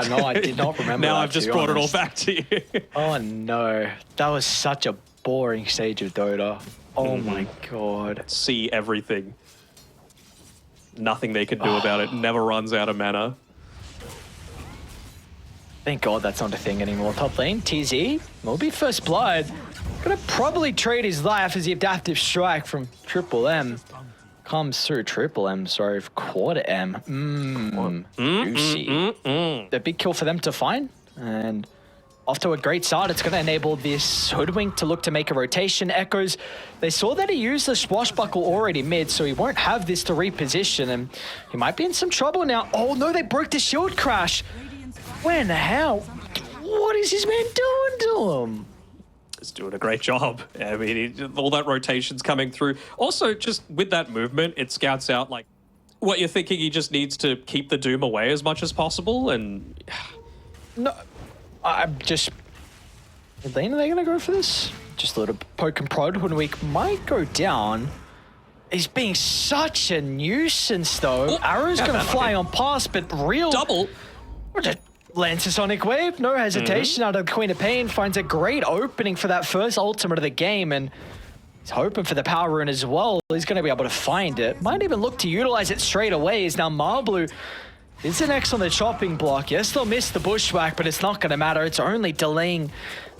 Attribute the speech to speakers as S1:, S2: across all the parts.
S1: no, I did not remember
S2: Now
S1: that,
S2: I've just brought it all back to you.
S1: Oh no, that was such a boring stage of Dota. Oh my god.
S2: See everything. Nothing they could do about it. Never runs out of mana.
S1: Thank god that's not a thing anymore. Top lane, TZ, will be first blood. Gonna probably trade his life as the adaptive strike from Triple M comes through. Triple M, sorry, Quarter M. Juicy. The big kill for them to find, and off to a great start. It's going to enable this Hoodwink to look to make a rotation. Echoes, they saw that he used the Swashbuckle already mid, so he won't have this to reposition, and he might be in some trouble now. Oh no, they broke the shield crash. When? How? What is this man doing to him?
S2: He's doing a great job. I mean, all that rotation's coming through. Also, just with that movement, it scouts out like what you're thinking. He just needs to keep the Doom away as much as possible, and
S1: no, I'm just. Are they gonna go for this? Just a little poke and prod. Hoodwink might go down. He's being such a nuisance though. Arrow's gonna fly on past, but real
S2: double.
S1: Lancer Sonic Wave, no hesitation out of Queen of Pain, finds a great opening for that first ultimate of the game, and he's hoping for the power rune as well. He's going to be able to find it. Might even look to utilize it straight away, as now Marblu is the next on the chopping block. Yes, they'll miss the bushwhack, but it's not going to matter. It's only delaying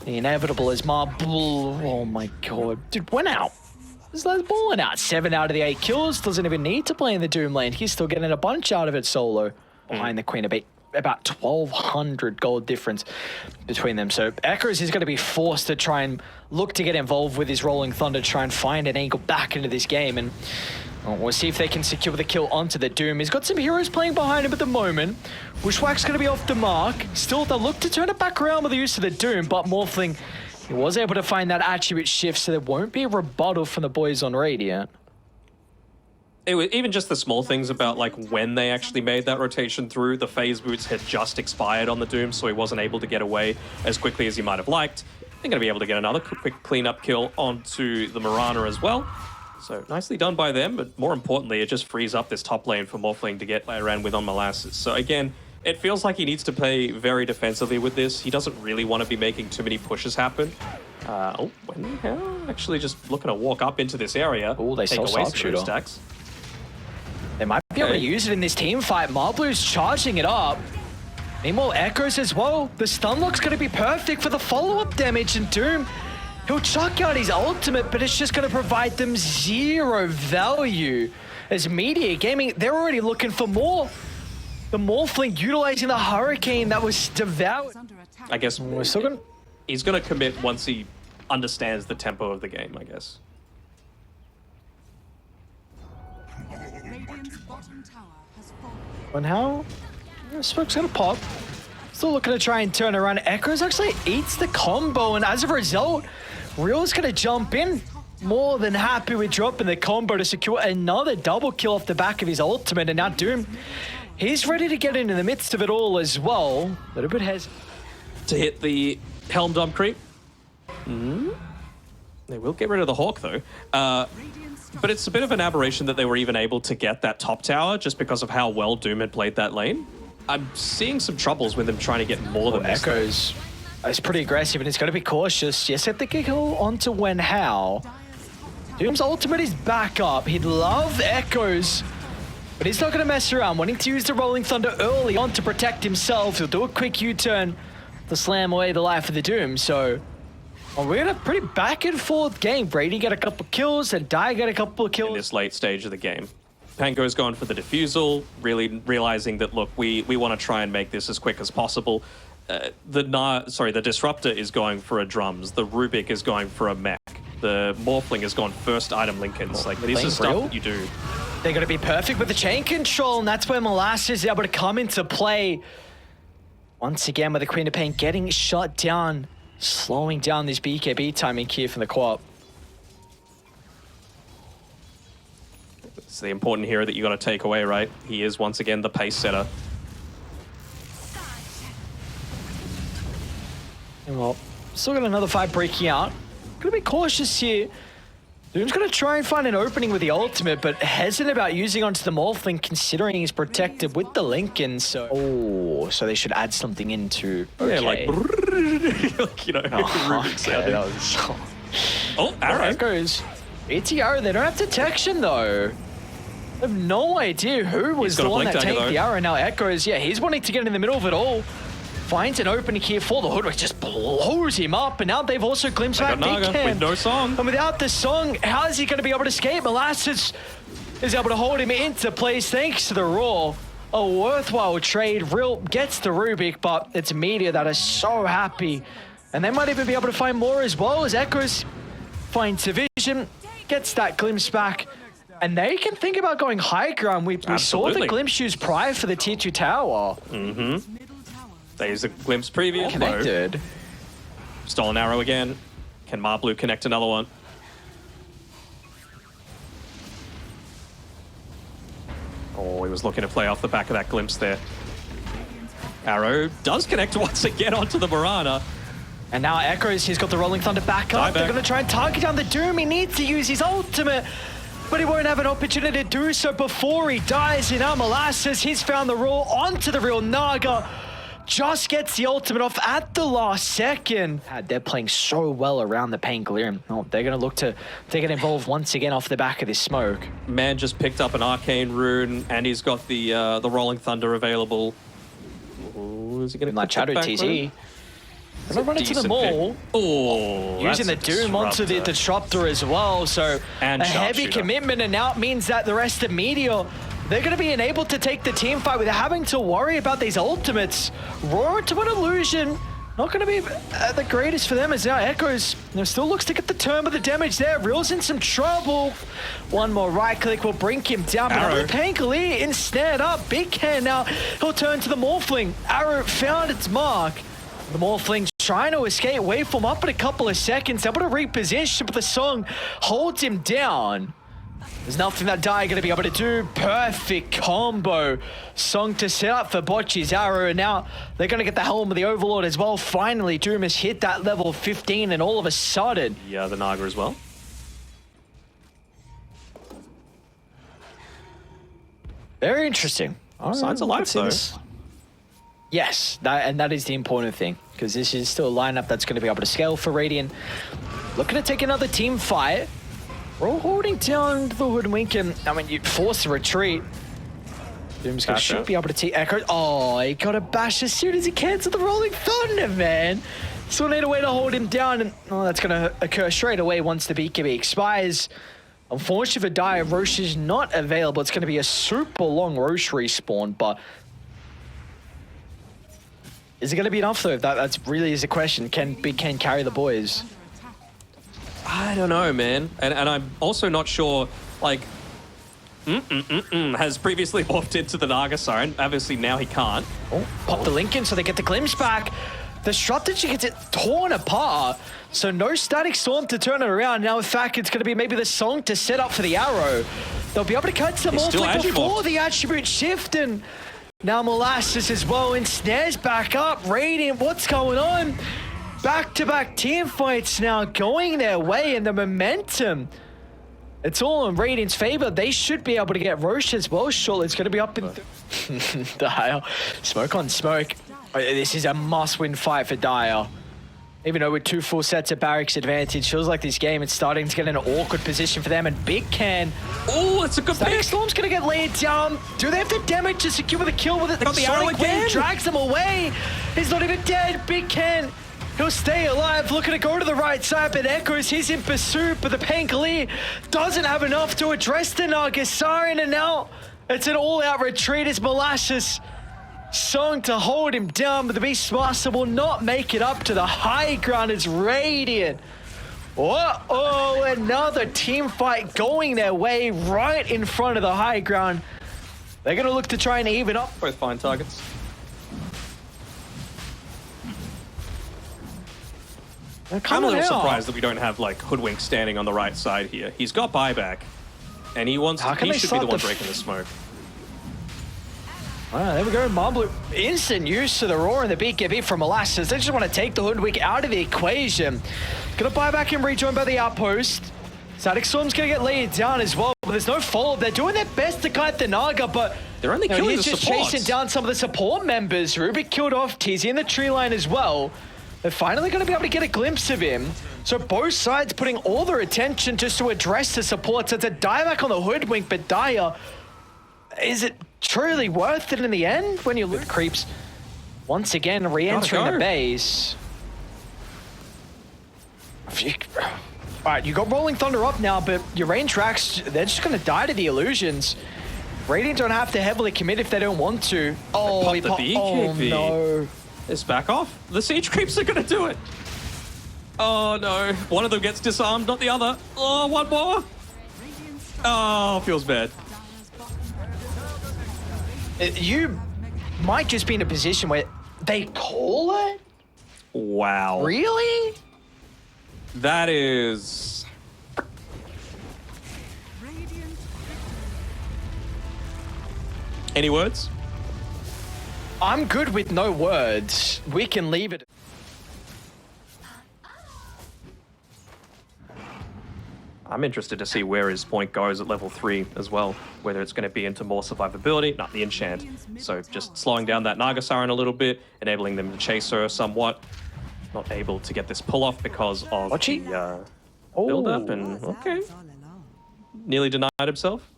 S1: the inevitable as Marblu, oh my god, dude, went out. He's balling out. 7 out of the 8 kills, doesn't even need to play in the Doom lane. He's still getting a bunch out of it solo behind the Queen of Pain. About 1,200 gold difference between them. So Echoes is going to be forced to try and look to get involved with his Rolling Thunder, try and find an angle back into this game. And we'll see if they can secure the kill onto the Doom. He's got some heroes playing behind him at the moment. Bushwhack's going to be off the mark. Still, they'll look to turn it back around with the use of the Doom, but Morphling, he was able to find that attribute shift, so there won't be a rebuttal from the boys on Radiant.
S2: It was even just the small things about like when they actually made that rotation through. The phase boots had just expired on the Doom, so he wasn't able to get away as quickly as he might have liked. They're going to be able to get another quick cleanup kill onto the Mirana as well. So nicely done by them, but more importantly, it just frees up this top lane for Morphling to get around with on Molasses. So again, it feels like he needs to play very defensively with this. He doesn't really want to be making too many pushes happen. Actually just looking to walk up into this area.
S1: Oh, they
S2: take
S1: still
S2: away some
S1: sharpshooter.
S2: stacks.
S1: They might be able to use it in this team fight. Marblu's charging it up. Meanwhile, Echoes as well. The stun lock's going to be perfect for the follow-up damage, and Doom, he'll chuck out his ultimate, but it's just going to provide them 0 value. As Meteor Gaming, they're already looking for more. The Morphling utilizing the Hurricane that was devoured.
S2: I guess
S1: We're still gonna...
S2: he's going to commit once he understands the tempo of the game, I guess.
S1: And how? Smoke's gonna pop. Still looking to try and turn around. Echoes actually eats the combo, and as a result, Real's gonna jump in. More than happy with dropping the combo to secure another double kill off the back of his ultimate, and now Doom, he's ready to get into the midst of it all as well. A little bit hesitant
S2: to hit the Helm Dump creep. They will get rid of the Hawk though. But it's a bit of an aberration that they were even able to get that top tower just because of how well Doom had played that lane. I'm seeing some troubles with him trying to get more than this.
S1: Echoes. It's pretty aggressive and it's going to be cautious. Yes, hit the kill onto Wen Hao. Doom's ultimate is back up. He'd love Echoes, but he's not going to mess around. Wanting to use the Rolling Thunder early on to protect himself. He'll do a quick U-turn to slam away the life of the Doom. So we're in a pretty back and forth game. Brady got a couple kills and Dai got a couple of kills.
S2: In this late stage of the game. Pango's going for the defusal, really realizing that, look, we want to try and make this as quick as possible. The Disruptor is going for a drums. The Rubik is going for a mech. The Morphling has gone first item Lincolns. Like, this is stuff that you do.
S1: They're going to be perfect with the chain control, and that's where Molasses is able to come into play. Once again, with the Queen of Pain getting shut down, slowing down this BKB timing here from the co-op.
S2: It's the important hero that you got to take away, right? He is once again the pace setter.
S1: Well, still got another fight breaking out. Gonna be cautious here. Doom's going to try and find an opening with the ultimate, but hesitant about using onto the Morphling, considering he's protected with the Lincoln. So, so they should add something into. Okay.
S2: Yeah, like, you know, Rubik's sounding. Oh, arrow.
S1: There goes. Meteor, they don't have detection though. I have no idea who was the one that tanked the arrow. Now Echoes, yeah, he's wanting to get in the middle of it all. Finds an opening here for the Hoodwink, just blows him up, and now they've also glimpsed back Naga
S2: with no song.
S1: And without the song, how is he going to be able to escape? Molasses is able to hold him into place thanks to the Raw. A worthwhile trade. Real gets the Rubik, but it's Meteor that is so happy. And they might even be able to find more as well as Echoes finds the vision, gets that glimpse back, and they can think about going high ground. We saw the glimpse used prior for the tier 2 tower.
S2: Mm-hmm. They used a glimpse previous.
S1: Connected.
S2: Stolen arrow again. Can Marblu connect another one? Oh, he was looking to play off the back of that glimpse there. Arrow does connect once again onto the Mirana.
S1: And now Echoes, he's got the Rolling Thunder back up. They're going to try and target down the Doom. He needs to use his ultimate, but he won't have an opportunity to do so before he dies. And now Molasses, he's found the roll onto the real Naga. Just gets the ultimate off at the last second. They're playing so well around the Pangolier. Oh, they're going to look to get involved once again off the back of this smoke.
S2: Man just picked up an Arcane Rune, and he's got the Rolling Thunder available. Ooh, is he going to
S1: like Shadow TZ? I'm going to run into the mall.
S2: Oh,
S1: using the Doom onto the Disruptor as well. So
S2: and
S1: a heavy commitment, and now it means that the rest of Meteor, they're going to be enabled to take the team fight without having to worry about these ultimates. Roar to an illusion. Not going to be the greatest for them as now Echoes still looks to get the turn of the damage there. Real's in some trouble. One more right click will bring him down. But another Pangolier ensnared up. Big Can now. He'll turn to the Morphling. Arrow found its mark. The Morphling trying to escape. Waveform up in a couple of seconds. Able to reposition, but the song holds him down. There's nothing that Dire going to be able to do. Perfect combo. Song to set up for Bocce's arrow. And now they're going to get the helm of the Overlord as well. Finally, Doom has hit that level 15, and all of a sudden...
S2: Yeah, the Naga as well.
S1: Very interesting.
S2: Signs of life, though.
S1: Yes, that is the important thing, because this is still a lineup that's going to be able to scale for Radiant. Looking to take another team fight. We're all holding down the Hoodwink, and I mean, you force a retreat. Doom's should be able to take Echo. Oh, he got a bash as soon as he canceled the Rolling Thunder, man. Still need a way to hold him down, and that's going to occur straight away once the BKB expires. Unfortunately for Dire, Roche is not available. It's going to be a super long Roche respawn, but is it going to be enough though? That's really is a question. Can Big Ken carry the boys?
S2: I don't know, man. And I'm also not sure, like, has previously morphed into the Naga Siren. Obviously now he can't.
S1: Oh, pop the Lincoln so they get the glimpse back. The strategy gets it torn apart. So no Static Storm to turn it around. Now in fact, it's going to be maybe the song to set up for the arrow. They'll be able to catch them all before the attribute shift, and now Molasses as well ensnares back up. Radiant, what's going on? Back-to-back team fights now going their way, and the momentum, it's all in Radiant's favor. They should be able to get Roche as well. Surely it's going to be up in Dire. Smoke on smoke. This is a must-win fight for Dire. Even though with 2 full sets of barracks advantage, feels like this game is starting to get in an awkward position for them. And Big Can.
S2: Oh, it's a good pick.
S1: Storm's going to get laid down. Do they have the damage to secure the kill with it?
S2: Got the arrow again.
S1: Drags them away. He's not even dead. Big Can. He'll stay alive, looking to go to the right side, but Echoes, he's in pursuit, but the Pangolier doesn't have enough to address the Naga Siren, and now it's an all-out retreat as Molasses song to hold him down, but the Beastmaster will not make it up to the high ground as Radiant. Uh-oh, another team fight going their way right in front of the high ground. They're going to look to try and even up.
S2: Both fine targets. I'm a little surprised that we don't have like Hoodwink standing on the right side here. He's got buyback, and he should be the one breaking the smoke.
S1: There we go. Marblu, instant use to the Roar and the BKB from Molasses. They just want to take the Hoodwink out of the equation. Gonna buy back and rejoin by the outpost. Static Storm's gonna get laid down as well, but there's no follow-up. They're doing their best to kite the Naga, but
S2: they're only killing
S1: he's
S2: the
S1: just
S2: supports.
S1: chasing down some of the support members. Rubik killed off Tizzy in the tree line as well. They're finally gonna be able to get a glimpse of him. So both sides putting all their attention just to address the supports. It's a dieback on the Hoodwink, but Dyer, is it truly worth it in the end when you look at creeps? Once again, re-entering the base. Alright, you got Rolling Thunder up now, but your range racks, they're just going to die to the illusions. Radiant don't have to heavily commit if they don't want to. Oh,
S2: he popped the BKB.
S1: Oh, no.
S2: Let's back off. The siege creeps are going to do it. Oh, no. One of them gets disarmed, not the other. Oh, one more. Oh, feels bad.
S1: You might just be in a position where they call it?
S2: Wow.
S1: Really?
S2: That is... Any words?
S1: I'm good with no words. We can leave it.
S2: I'm interested to see where his point goes at level 3 as well. Whether it's going to be into more survivability, not the enchant. So just slowing down that Naga Siren a little bit, enabling them to chase her somewhat. Not able to get this pull off because of the build up, and okay. Nearly denied himself.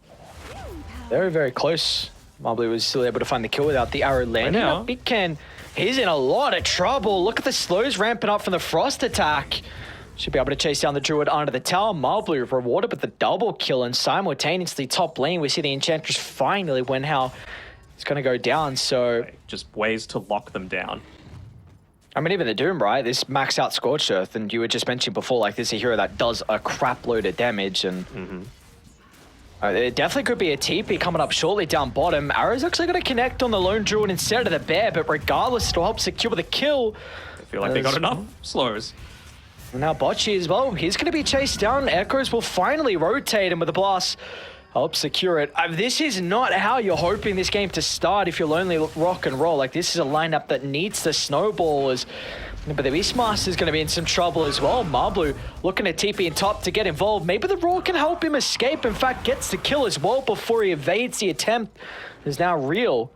S1: Very, very close. Marbly was still able to find the kill without the arrow landing.
S2: Now,
S1: Big Ken, he's in a lot of trouble. Look at the slows ramping up from the Frost attack. Should be able to chase down the Druid under the tower. Marbly rewarded with the double kill, and simultaneously top lane, we see the Enchantress finally win how it's going to go down. So
S2: just ways to lock them down.
S1: I mean, even the Doom, right? This max out Scorched Earth, and you were just mentioning before, like, this is a hero that does a crap load of damage, and it definitely could be a TP coming up shortly down bottom. Arrow's actually going to connect on the Lone Druid instead of the Bear, but regardless, it'll help secure the kill.
S2: I feel like they got enough slows.
S1: Now Bocce as well, he's going to be chased down. Echoes will finally rotate him with a blast. Help secure it. This is not how you're hoping this game to start if you're Lonely Rock and Roll. Like, this is a lineup that needs the snowballers. But the Beastmaster is going to be in some trouble as well. Marblu looking at TP in top to get involved. Maybe the Roar can help him escape. In fact, gets the kill as well before he evades the attempt. Is now Real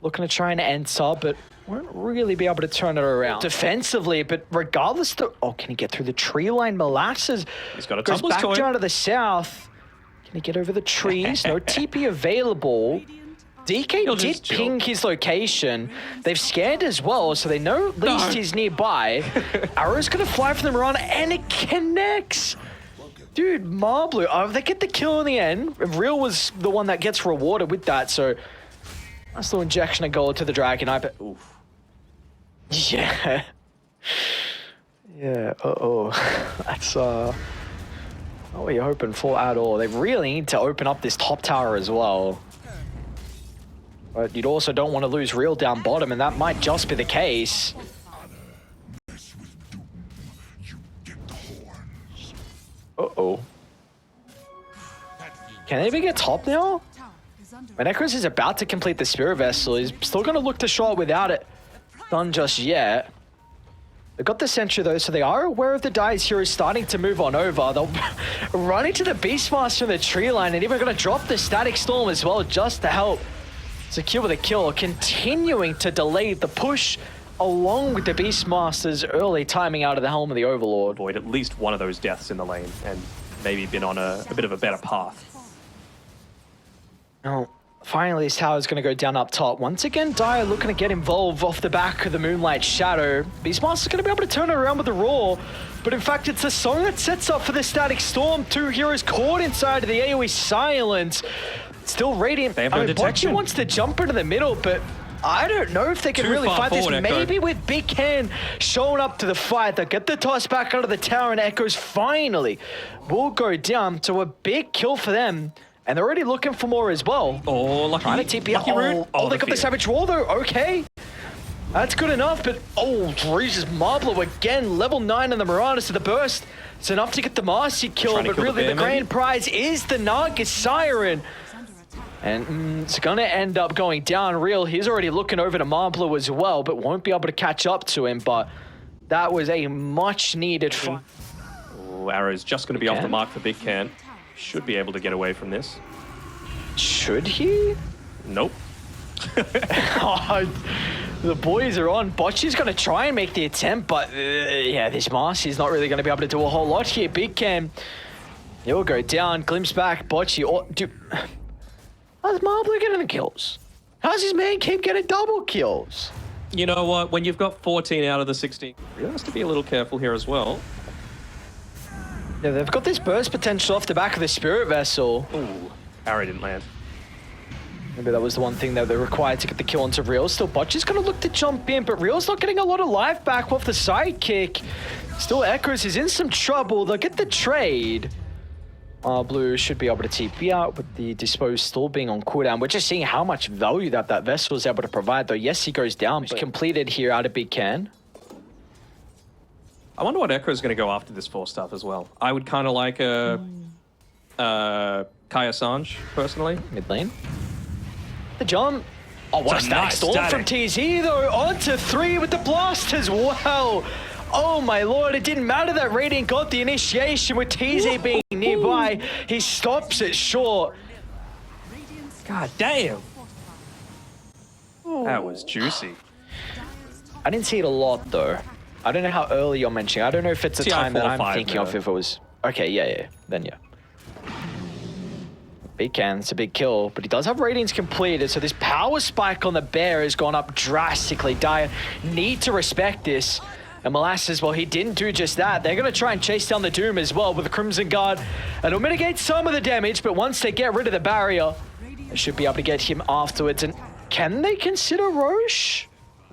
S1: looking to try and enter, but won't really be able to turn it around defensively. But regardless, can he get through the tree line? Molasses
S2: He's got a
S1: goes back down to the south. Can he get over the trees? No TP available. DK did ping his location. They've scanned as well, so they know at least he's nearby. Arrow's gonna fly for them around, and it connects. Dude, Marblu, they get the kill in the end. Real was the one that gets rewarded with that, so nice little injection of gold to the Dragon Eye, but oof. Yeah. Yeah, that's not what you're hoping for at all. They really need to open up this top tower as well. But you'd also don't want to lose Real down bottom, and that might just be the case. Can they even get top now? When Ekros is about to complete the Spirit Vessel, he's still going to look to shot without it done just yet. They've got the Sentry though, so they are aware of the Dice Hero starting to move on over. They'll run into the Beastmaster in the tree line, and even going to drop the Static Storm as well just to help secure the kill, continuing to delay the push along with the Beastmaster's early timing out of the Helm of the Overlord.
S2: Avoid at least one of those deaths in the lane and maybe been on a bit of a better path.
S1: Now, finally, this tower's going to go down up top. Once again, Dyer looking to get involved off the back of the Moonlight Shadow. Beastmaster's going to be able to turn it around with the Roar, but in fact, it's the song that sets up for the Static Storm. Two heroes caught inside of the AoE silence. Still Radiant.
S2: They have no detection.
S1: Bocce wants to jump into the middle, but I don't know if they can really fight this. Maybe with Big Ken showing up to the fight, they'll get the toss back under the tower, and Echoes finally will go down to a big kill for them. And they're already looking for more as well.
S2: Oh, lucky.
S1: Trying to TP. They got the Savage Roar though. Okay. That's good enough, but Jesus, Marblu again, level 9 in the Marauders to the burst. It's enough to get the Marcy kill, but really the grand prize is the Naga Siren. And it's going to end up going down. Real, he's already looking over to Marblu as well, but won't be able to catch up to him. But that was a much needed fight.
S2: Oh, arrow's just going to be off the mark for Big Can. Should be able to get away from this.
S1: Should he?
S2: Nope.
S1: Oh, the boys are on. Bocce's going to try and make the attempt, but yeah, this Marcy's not really going to be able to do a whole lot here. Big Can, he'll go down, glimpse back, Bocce. Oh, dude, how's Marbler getting the kills? How's his man keep getting double kills?
S2: You know what? When you've got 14 out of the 16, you have to be a little careful here as well.
S1: Yeah, they've got this burst potential off the back of the Spirit Vessel.
S2: Ooh, arrow didn't land.
S1: Maybe that was the one thing that they're required to get the kill onto Real. Still, Bocce's going to look to jump in, but Real's not getting a lot of life back off the sidekick. Still, Echoes is in some trouble. They'll get the trade. Blue should be able to TP out with the Dispose still being on cooldown. We're just seeing how much value that vessel is able to provide, though. Yes, he goes down, but completed here out of Big Can.
S2: I wonder what Echo is going to go after this 4 stuff as well. I would kind of like a Kai Assange, personally.
S1: Mid lane. The jump. Oh, what a static storm from TZ, though. On to 3 with the blast as well. Oh, my lord. It didn't matter that Radiant got the initiation with TZ being nearby. He stops it short.
S2: God damn. That was juicy.
S1: I didn't see it a lot, though. I don't know how early you're mentioning. I don't know if it's a time that I'm thinking of, if it was... Okay, yeah. Then, yeah. Big Can, it's a big kill, but he does have Radiance completed, so this power spike on the Bear has gone up drastically. Dire need to respect this. And Molasses, well, he didn't do just that. They're going to try and chase down the Doom as well with the Crimson Guard. It'll mitigate some of the damage, but once they get rid of the barrier, they should be able to get him afterwards. And can they consider Roche?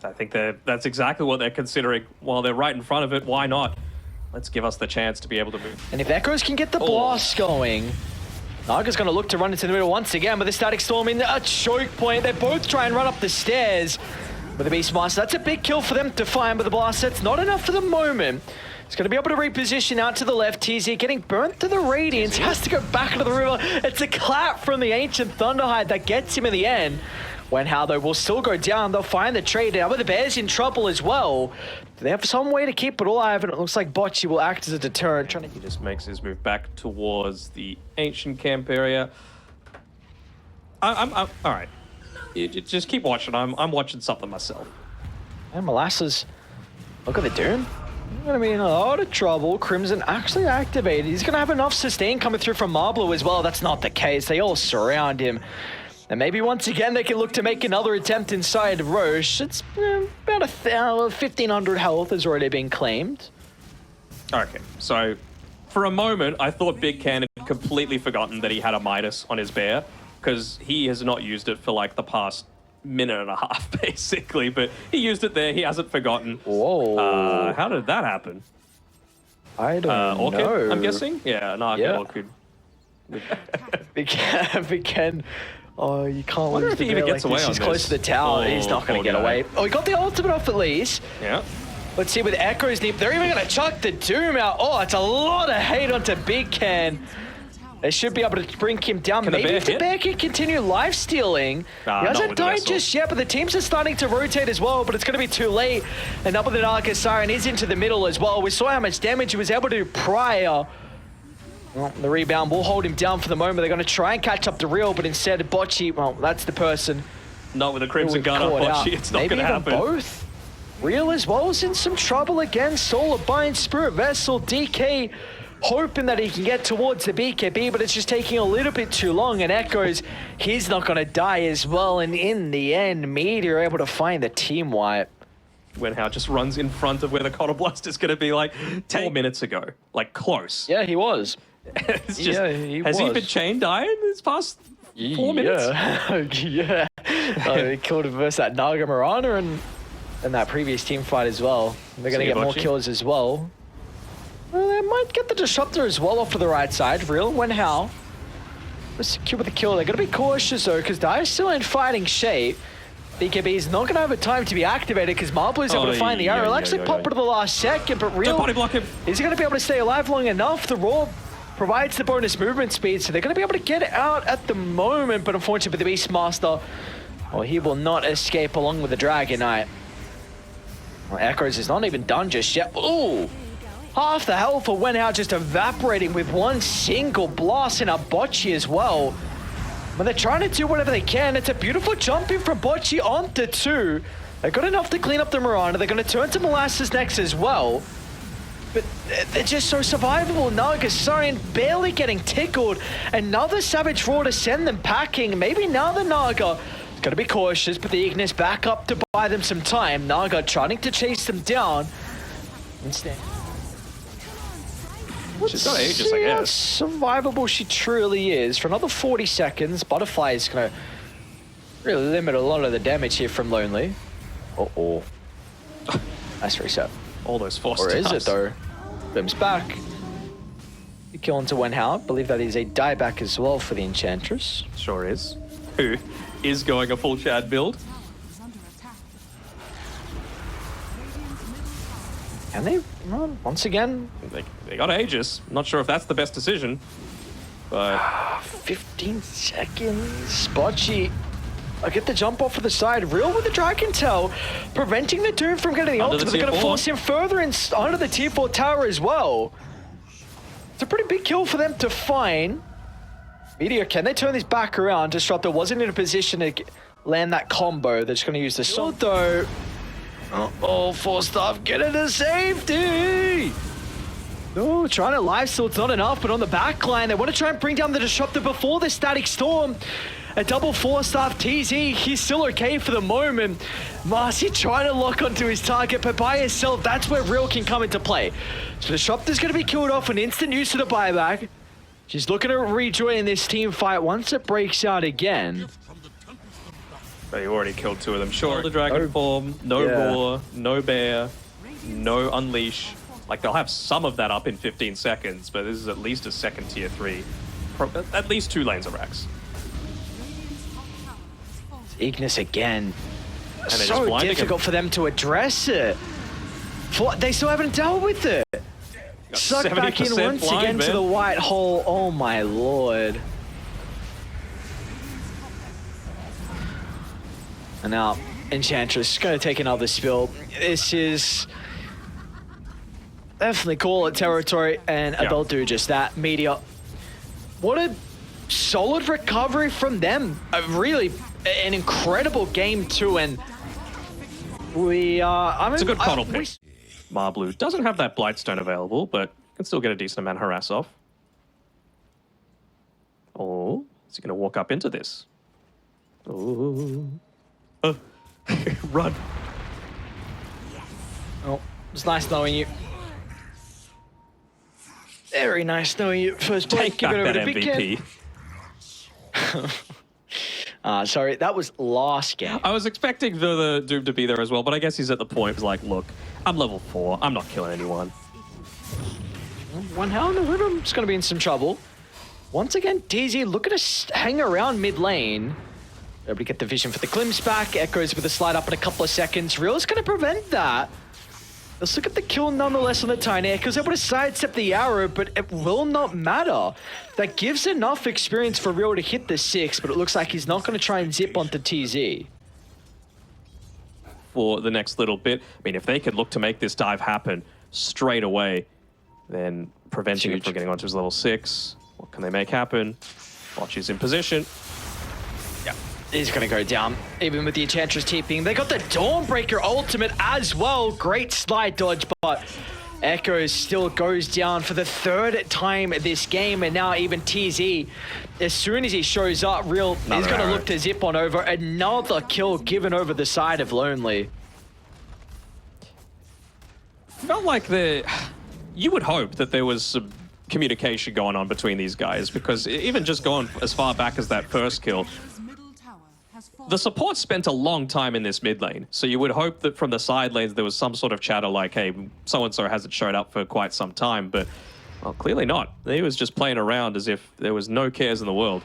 S2: I think that's exactly what they're considering. While they're right in front of it, why not? Let's give us the chance to be able to move.
S1: And if Echoes can get the blast going, Naga's going to look to run into the middle once again with the Static Storm in a choke point. They both try and run up the stairs with the Beastmaster. That's a big kill for them to find, but the blast set's not enough for the moment. He's going to be able to reposition out to the left. TZ getting burnt to the Radiance. Has to go back into the river. It's a clap from the Ancient Thunderhide that gets him in the end. When how though will still go down. They'll find the trade now, but the Bear's in trouble as well. Do they have some way to keep it alive? And it looks like Bocce will act as a deterrent.
S2: He just makes his move back towards the Ancient Camp area. I'm all right. You just keep watching. I'm watching something myself.
S1: And Molasses, look at the Doom. He's going to be in a lot of trouble. Crimson actually activated. He's going to have enough sustain coming through from Marbler as well. That's not the case. They all surround him. And maybe once again they can look to make another attempt inside Roche. It's about 1,500 health has already been claimed.
S2: Okay, so for a moment I thought Big Can had completely forgotten that he had a Midas on his Bear, because he has not used it for like the past minute and a half basically, but he used it there. He hasn't forgotten.
S1: Whoa.
S2: How did that happen?
S1: I don't
S2: Orchid,
S1: know.
S2: I'm guessing? Yeah, no,
S1: yeah.
S2: Orchid.
S1: Big Can. Oh, you can't.
S2: I wonder if he even gets away on
S1: He's
S2: this.
S1: close to the tower. He's not going to get away. Oh, he got the ultimate off at least.
S2: Yeah.
S1: Let's see with Echoes. They're even going to chuck the Doom out. Oh, it's a lot of hate onto Big Can. They should be able to bring him down. Maybe if the Bear can continue life stealing. He hasn't died just yet, but the teams are starting to rotate as well, but it's going to be too late. And up with the Darkest Siren is into the middle as well. We saw how much damage he was able to do prior. Well, the rebound will hold him down for the moment. They're going to try and catch up to Real, but instead Bocce, well, that's the person.
S2: Not with a Crimson Gun on Bocce, it's not going to happen.
S1: Maybe even both. Real as well is in some trouble again. Solar Bind, Spirit Vessel, DK, hoping that he can get towards the BKB, but it's just taking a little bit too long. And Echoes, he's not going to die as well. And in the end, Meteor able to find the team wipe.
S2: Wenhao just runs in front of where the Conoblast is going to be like 10 minutes ago. Like close.
S1: Yeah, he was.
S2: It's just, has he been chain dying this past 4 minutes?
S1: Yeah. He killed him versus that Naga Mirana and that previous team fight as well. They're going to get more kills as well. Well, they might get the Disruptor as well off to the right side. Real Wenhao was secure with the kill. They're going to be cautious though, because Dire's still in fighting shape. BKB is not going to have a time to be activated because Marbler is able to find the arrow. He'll actually pop it at the last second, but Real,
S2: body block him.
S1: Is he going to be able to stay alive long enough? The Raw provides the bonus movement speed, so they're going to be able to get out at the moment, but unfortunately for the Beastmaster, well, he will not escape along with the Dragon Knight. Well, Echoes is not even done just yet. Ooh! Half the health for Wenhao just evaporating with one single blast in a Bocce as well. But they're trying to do whatever they can. It's a beautiful jump in from Bocce onto 2. They've got enough to clean up the Miranda. They're going to turn to Molasses next as well. But they're just so survivable. Naga, Siren barely getting tickled. Another Savage Roar to send them packing. Maybe now the Naga is going to be cautious, but the Ignis back up to buy them some time. Naga trying to chase them down. Instead,
S2: she's got ages, I guess.
S1: How survivable she truly is. For another 40 seconds, Butterfly is going to really limit a lot of the damage here from Lonely. Uh-oh. Nice reset.
S2: All those forced
S1: Or is
S2: deaths.
S1: it though? Bim's back. The kill into Wenhao. Believe that is a dieback as well for the Enchantress.
S2: Sure is. Who is going a full Chad build.
S1: Can they run once again?
S2: They got Aegis. Not sure if that's the best decision, but
S1: 15 seconds. Bocce. I get the jump off for the side. Real with the Dragon Tail, preventing the Doom from getting the
S2: Under the
S1: ultimate. They're going to
S2: tier
S1: force him further under the tier 4 tower as well. It's a pretty big kill for them to find. Meteor, can they turn this back around? Disruptor wasn't in a position to land that combo. They're just going to use the sword though. Oh, 4-star, get into safety! No, trying to lifesteal, it's not enough, but on the back line, they want to try and bring down the Disruptor before the Static Storm. A double 4-star TZ, he's still okay for the moment. Marcy trying to lock onto his target, but by himself, that's where Real can come into play. So Disruptor's going to be killed off, an instant use to the buyback. She's looking to rejoin this team fight once it breaks out again.
S2: they already killed 2 of them. Sure, the Dragon form, no Roar, no Bear, no Unleash. Like, they'll have some of that up in 15 seconds, but this is at least a second tier 3. At least 2 lanes of Rax.
S1: Ignis again.
S2: And
S1: So difficult for them to address it. They still haven't dealt with it. Sucked back in once again to the white hole. Oh my lord. And now Enchantress is going to take another spill. This is definitely call it territory, and they'll do just that. Meteor. What a solid recovery from them. Really an incredible game too, and we are...
S2: It's a good coddle pick. Marblu doesn't have that Blightstone available, but can still get a decent amount of harass off. Oh, is he going to walk up into this? Oh. Run.
S1: Oh, it's nice knowing you. Very nice knowing you. First play,
S2: Take back that MVP.
S1: Sorry, that was last game.
S2: I was expecting the Doom to be there as well, but I guess he's at the point. He's like, look, I'm level 4. I'm not killing anyone.
S1: One hell in the rhythm. It's going to be in some trouble. Once again, DZ looking to hang around mid lane. Able to get the vision for the glimpse back. Echoes with a slide up in a couple of seconds. Real's going to prevent that. Let's look at the kill nonetheless on the Tiny. Echo's able to sidestep the arrow, but it will not matter. That gives enough experience for Real to hit the 6, but it looks like he's not going to try and zip onto TZ.
S2: For the next little bit. I mean, if they could look to make this dive happen straight away, then preventing him from getting onto his level 6. What can they make happen? Watch is in position.
S1: Yeah, he's going to go down. Even with the Enchantress TPing, they got the Dawnbreaker ultimate as well. Great slide dodge, but Echo still goes down for the 3rd time this game, and now even TZ, as soon as he shows up, Real is going to look to zip on over. Another kill given over the side of Lonely.
S2: Felt like you would hope that there was some communication going on between these guys, because even just going as far back as that first kill, the support spent a long time in this mid lane, so you would hope that from the side lanes there was some sort of chatter like, hey, so-and-so hasn't showed up for quite some time, but, well, clearly not. He was just playing around as if there was no cares in the world.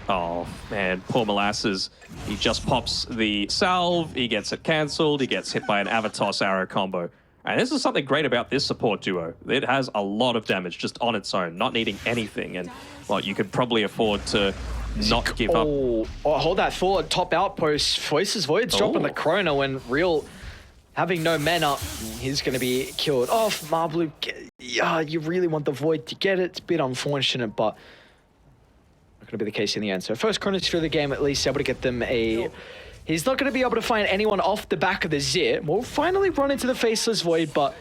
S2: Oh, man, poor Molasses. He just pops the salve, he gets it cancelled, he gets hit by an Avatos arrow combo. And this is something great about this support duo. It has a lot of damage just on its own, not needing anything, and, well, you could probably afford to not give up.
S1: Oh, hold that thought. Top outpost. Voices Void's dropping the Chrono when Real having no mana, he's going to be killed off. Marblu, yeah, you really want the Void to get it. It's a bit unfortunate, but not going to be the case in the end. So first Chronosphere of the game, at least able to get them a... He's not going to be able to find anyone off the back of the Zit. We'll finally run into the Faceless Void, but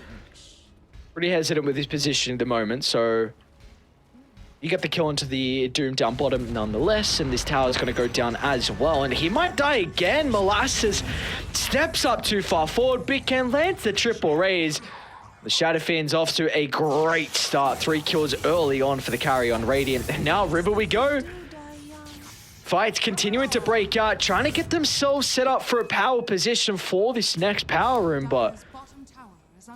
S1: pretty hesitant with his position at the moment. So you get the kill into the Doom down bottom nonetheless, and this tower is going to go down as well. And he might die again. Molasses steps up too far forward. Big Ken lands the triple raise. The Shadow Fiend's off to a great start. 3 kills early on for the carry on Radiant. And now River we go. Fights continuing to break out, trying to get themselves set up for a power position for this next power room, but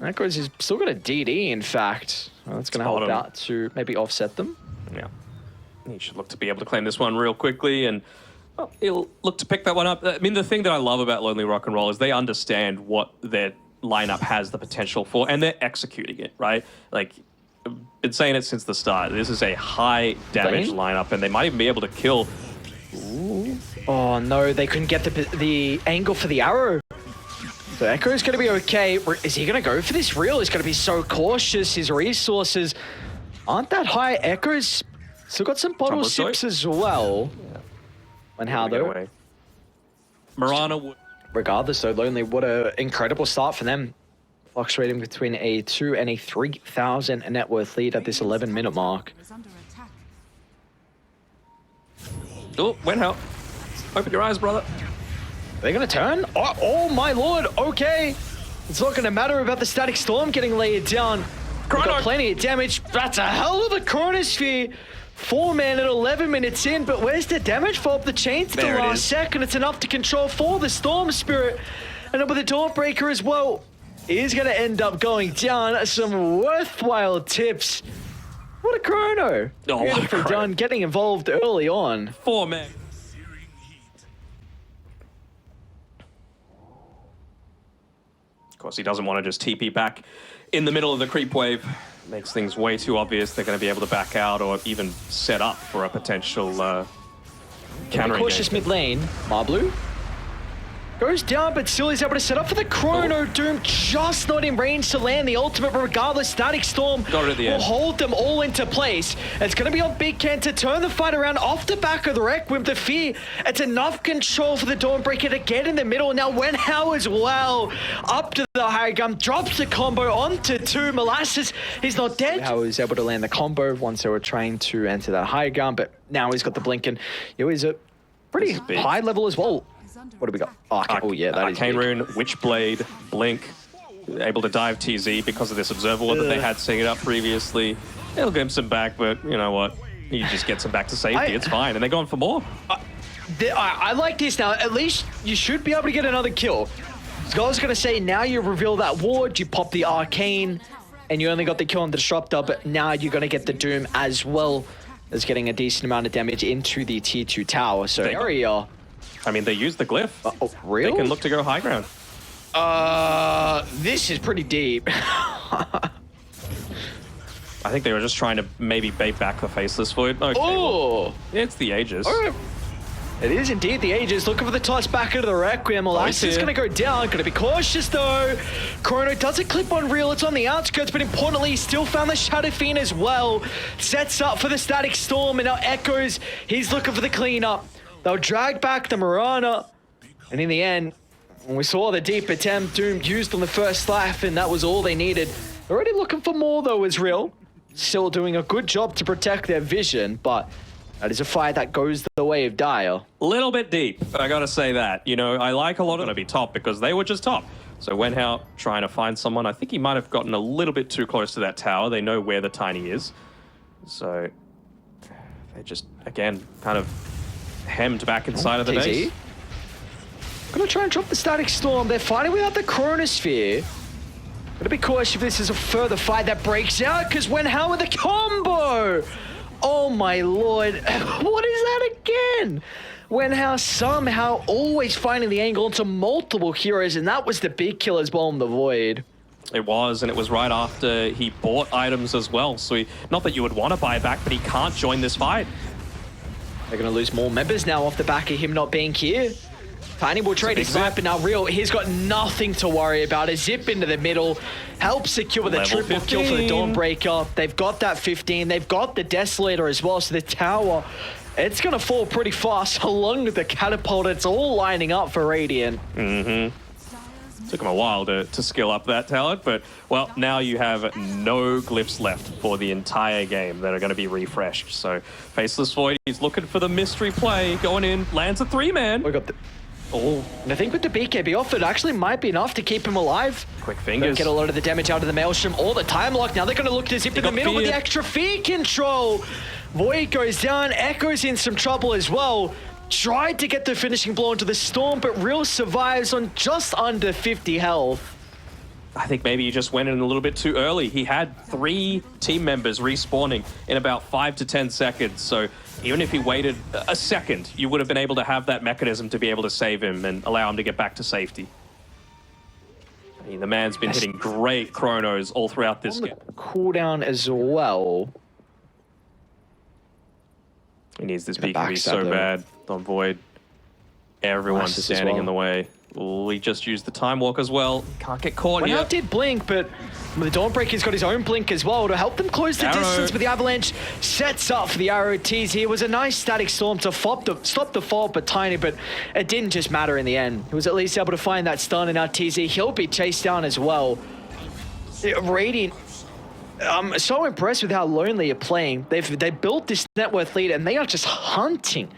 S1: Echoes has still got a DD, in fact. Well, that's going to help out to maybe offset them.
S2: Yeah. He should look to be able to claim this one real quickly, and well, he'll look to pick that one up. I mean, the thing that I love about Lonely Rock and Roll is they understand what their lineup has the potential for, and they're executing it, right? Like, I've been saying it since the start. This is a high damage lineup, and they might even be able to kill.
S1: Ooh. Oh no, they couldn't get the angle for the arrow. So Echo's going to be okay. Is he going to go for this real? He's going to be so cautious. His resources aren't that high. Echo's still got some bottle sips as well. Yeah. And how though?
S2: Mirana would...
S1: Regardless though, Lonely, what an incredible start for them. Fluctuating between a 2 and a 3,000 net worth lead at this 11-minute mark.
S2: Oh, went out. Open your eyes, brother.
S1: Are they going to turn? Oh my lord, okay. It's not going to matter about the Static Storm getting laid down. Got plenty of damage. That's a hell of a Chronosphere. 4-man at 11 minutes in, but where's the damage for up the chain to the last second? It's enough to control for the Storm Spirit. And then with the Dawnbreaker as well, he's going to end up going down. Some worthwhile tips. What a chrono!
S2: Oh,
S1: beautifully done, getting involved early on.
S2: 4-man. Of course, he doesn't want to just TP back in the middle of the creep wave. Makes things way too obvious they're going to be able to back out or even set up for a potential countering.
S1: Cautious mid lane, Marblu goes down, but still he's able to set up for the Chrono Doom, just not in range to land the ultimate, but regardless, Static Storm will hold them all into place. It's going to be on Big Ken to turn the fight around off the back of the wreck with the fear. It's enough control for the Dawnbreaker to get in the middle. Now Wenhao as well, up to the high gun, drops the combo onto 2. Molasses, he's not dead. Wenhao is able to land the combo once they were trying to enter that high gun, but now he's got the blink, and he's a pretty high level as well. What do we got? Oh yeah, that is
S2: Arcane Rune, Witchblade, Blink, able to dive TZ because of this Observer that they had setting it up previously. It'll get some back, but you know what? He just gets them back to safety. It's fine, and they're going for more.
S1: I like this now. At least you should be able to get another kill. Skull's going to say now you reveal that ward, you pop the Arcane, and you only got the kill on the Disruptor, but now you're going to get the Doom as well as getting a decent amount of damage into the tier 2 tower. So area.
S2: I mean, they used the glyph.
S1: Really?
S2: They can look to go high ground.
S1: This is pretty deep.
S2: I think they were just trying to maybe bait back the Faceless Void. Okay, well, it's the Aegis.
S1: It is indeed the Aegis. Looking for the toss back into the Requiem. Molasses is going to go down. Going to be cautious though. Chrono doesn't clip on real. It's on the outskirts, but importantly, he still found the Shadow Fiend as well. Sets up for the Static Storm, and now Echoes. He's looking for the cleanup. They'll drag back the Mirana, and in the end, when we saw the deep attempt Doom used on the first life, and that was all they needed. Already looking for more though, is real. Still doing a good job to protect their vision, but that is a fight that goes the way of Dire.
S2: A little bit deep, I gotta say that. You know, I like a lot of to be top because they were just top. So Wenhao trying to find someone. I think he might have gotten a little bit too close to that tower. They know where the Tiny is. So they just, again, kind of hemmed back inside of the base.
S1: Gonna try and drop the Static Storm. They're fighting without the Chronosphere. Gonna be cautious if this is a further fight that breaks out, because Wenhao with the combo! Oh my lord, what is that again? Wenhao somehow always finding the angle into multiple heroes, and that was the Big Killer's Bomb the Void.
S2: It was, and it was right after he bought items as well. So not that you would want to buy back, but he can't join this fight.
S1: They're going to lose more members now off the back of him not being here. Tiny will trade his sniper now. Real, he's got nothing to worry about. A zip into the middle, help secure the
S2: Level
S1: triple kill for the
S2: 15.
S1: Dawnbreaker. They've got that 15. They've got the Desolator as well. So the tower, it's going to fall pretty fast along with the catapult. It's all lining up for Radiant.
S2: Took him a while to skill up that talent, but, well, now you have no glyphs left for the entire game that are going to be refreshed. So, Faceless Void, he's looking for the mystery play, going in, lands a 3-man.
S1: We got the... Oh, and I think with the BKB off, it actually might be enough to keep him alive.
S2: Quick fingers.
S1: Get a lot of the damage out of the Maelstrom or the time lock. Now they're going to look to zip in the middle with the extra fear control. Void goes down, Echo's in some trouble as well. Tried to get the finishing blow into the Storm, but Real survives on just under 50 health.
S2: I think maybe he just went in a little bit too early. He had 3 team members respawning in about 5 to 10 seconds. So even if he waited a second, you would have been able to have that mechanism to be able to save him and allow him to get back to safety. I mean, the man's been hitting great chronos all throughout this game.
S1: Cooldown as well.
S2: He needs this BKB so bad on Void. Everyone's standing in the way. Ooh, he just used the Time Walk as well. Can't get caught yet.
S1: Well, did blink, but the Dawnbreaker's got his own blink as well to help them close the distance. But the Avalanche sets up for the arrow tease here. It was a nice static storm to stop the fall, but Tiny, but it didn't just matter in the end. He was at least able to find that stun, and now TZ, he'll be chased down as well. Radiant, I'm so impressed with how lonely you're playing. They built this net worth lead, and they are just hunting.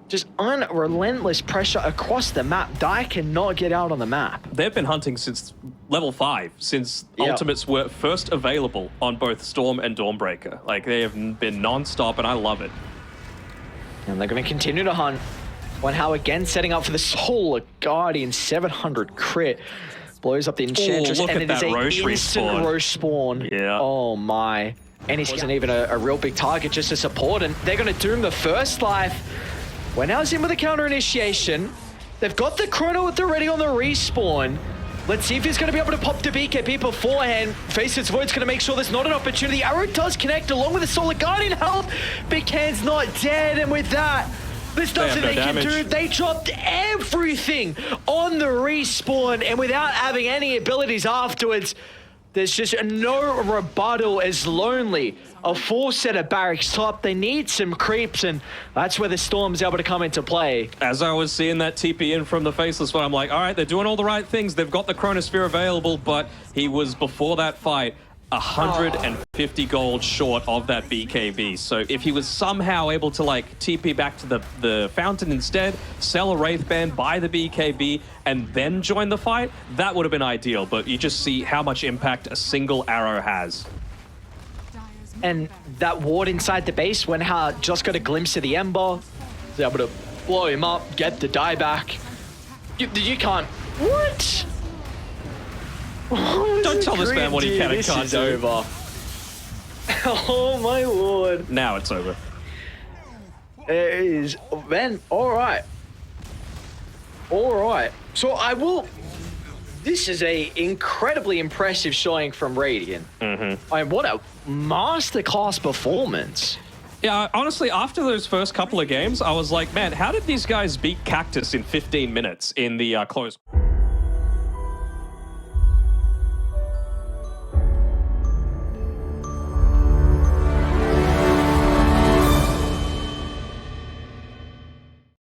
S1: Just unrelentless pressure across the map. Die cannot get out on the map.
S2: They've been hunting since level 5, since ultimates were first available on both Storm and Dawnbreaker. Like, they have been non-stop, and I love it.
S1: And they're going to continue to hunt. One How again setting up for the Solar Guardian 700 crit. Blows up the Enchantress, and it is an instant Roche spawn.
S2: Yeah.
S1: Oh my. And he wasn't even a real big target, just a support, and they're going to doom the first life. We're now in with a counter initiation. They've got the chrono already on the respawn. Let's see if he's going to be able to pop the BKB beforehand. Faceless Void's going to make sure there's not an opportunity. Arrow does connect along with the Solar Guardian health. Big Hand's not dead, and with that, there's nothing they can do. They dropped everything on the respawn, and without having any abilities afterwards, there's just no rebuttal. As lonely. A full set of barracks top. They need some creeps, and that's where the Storm's able to come into play.
S2: As I was seeing that TP in from the Faceless one, I'm like, all right, they're doing all the right things. They've got the Chronosphere available, but he was, before that fight, 150 gold short of that BKB. So if he was somehow able to like TP back to the fountain instead, sell a Wraith Band, buy the BKB, and then join the fight, that would have been ideal. But you just see how much impact a single arrow has.
S1: And that ward inside the base, when just got a glimpse of the Ember, was able to blow him up, get the die back. You can't. What?
S2: Don't tell this man what he can and can't do.
S1: Over. Oh my lord.
S2: Now it's over.
S1: It is. Man, alright. Alright. So I will... This is a incredibly impressive showing from Radiant. I mean, what a masterclass performance.
S2: Yeah, honestly, after those first couple of games, I was like, man, how did these guys beat Cactus in 15 minutes in the close?